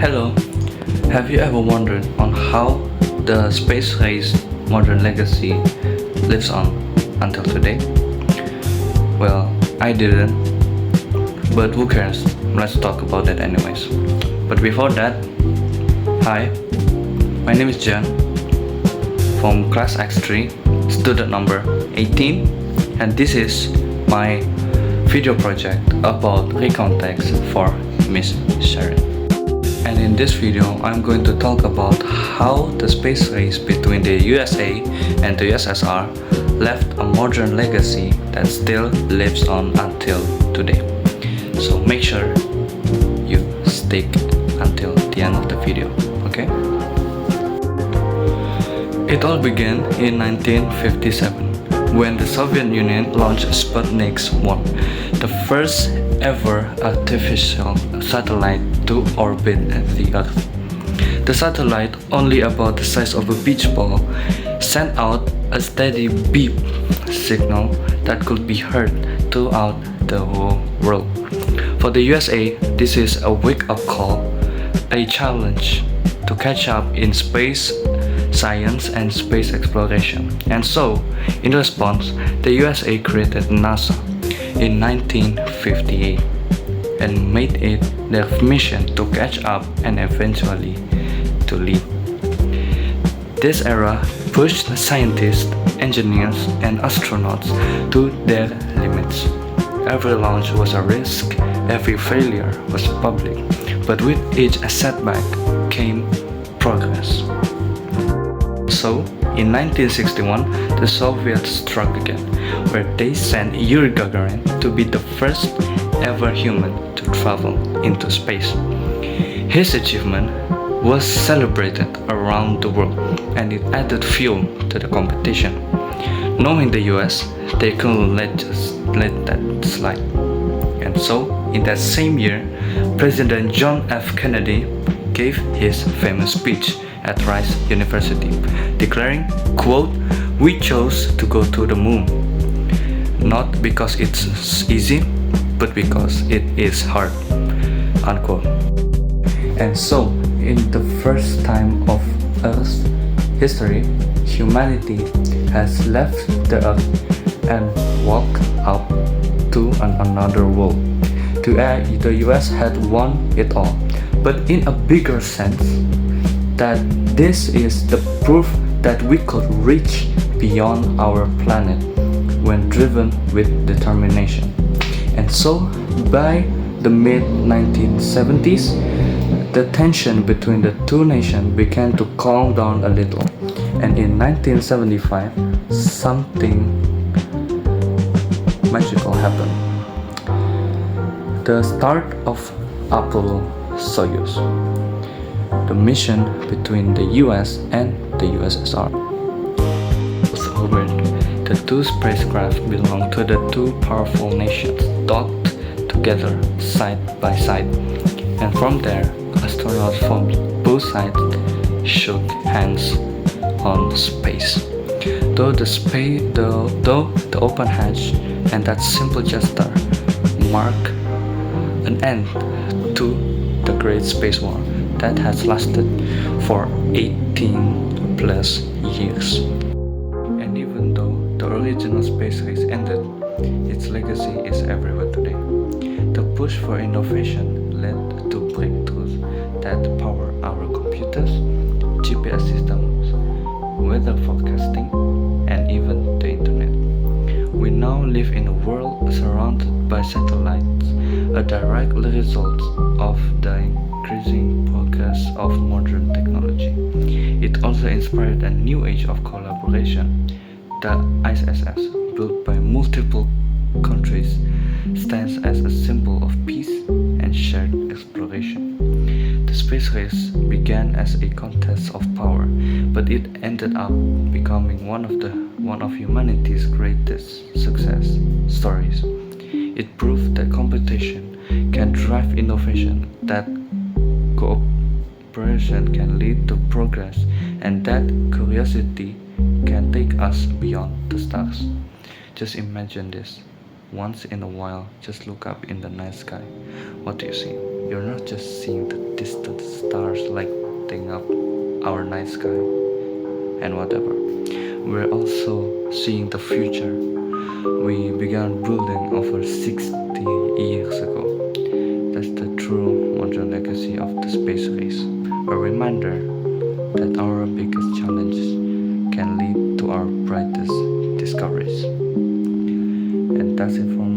Hello, have you ever wondered on how the space race modern legacy lives on until today? Well, I didn't, but who cares? Let's talk about that anyways. But before that, hi, my name is John from class X-3, student number 18, and this is my video project about recount text for Miss Sherin. And in this video, I'm going to talk about how the space race between the USA and the USSR left a modern legacy that still lives on until today. So make sure you stick until the end of the video, okay? It all began in 1957 when the Soviet Union launched Sputnix 1, the first ever artificial satellite to orbit the Earth. The satellite, only about the size of a beach ball, sent out a steady beep signal that could be heard throughout the whole world. For the USA, this is a wake-up call, a challenge to catch up in space science and space exploration. And so, in response, the USA created NASA in 1958 and made it their mission to catch up and eventually to lead. This era pushed scientists, engineers, and astronauts to their limits. Every launch was a risk, every failure was public, but with each setback came progress. So, in 1961, the Soviets struck again, where they sent Yuri Gagarin to be the first ever human to travel into space. His achievement was celebrated around the world, and it added fuel to the competition. Knowing the US, they couldn't let that slide. And so, in that same year, President John F. Kennedy gave his famous speech at Rice University, declaring, quote, "We chose to go to the moon, not because it's easy, but because it is hard," unquote. And so, in the first time of Earth's history, humanity has left the Earth and walked up to another world. The US had won it all, but in a bigger sense, that this is the proof that we could reach beyond our planet when driven with determination. And so, by the mid-1970s, the tension between the two nations began to calm down a little. And in 1975, something magical happened. The start of Apollo-Soyuz, the mission between the US and the USSR. The two spacecraft belong to the two powerful nations, docked together side by side, and from there, astronauts from both sides shook hands on space. Though the open hatch and that simple gesture mark an end to the Great Space War that has lasted for 18 plus years. And even though the original space race ended, its legacy is everywhere today. The push for innovation led to breakthroughs that power our computers, GPS systems, weather forecasting, and even the internet. We now live in a world surrounded by satellites, a direct result of the increasing progress of modern technology. It also inspired a new age of collaboration. The ISS, built by multiple countries, stands as a symbol of peace and shared exploration. The space race began as a contest of power, but it ended up becoming one of humanity's greatest success stories. It proved that competition can drive innovation, that cooperation can lead to progress, and that curiosity can take us beyond the stars. Just imagine this. Once in a while, just look up in the night sky. What do you see? You're not just seeing the distant stars lighting up our night sky and whatever. We're also seeing the future we began building over 60 years ago. That's the true modern legacy of the space race, a reminder that our biggest challenges can lead to our brightest discoveries. And that's it from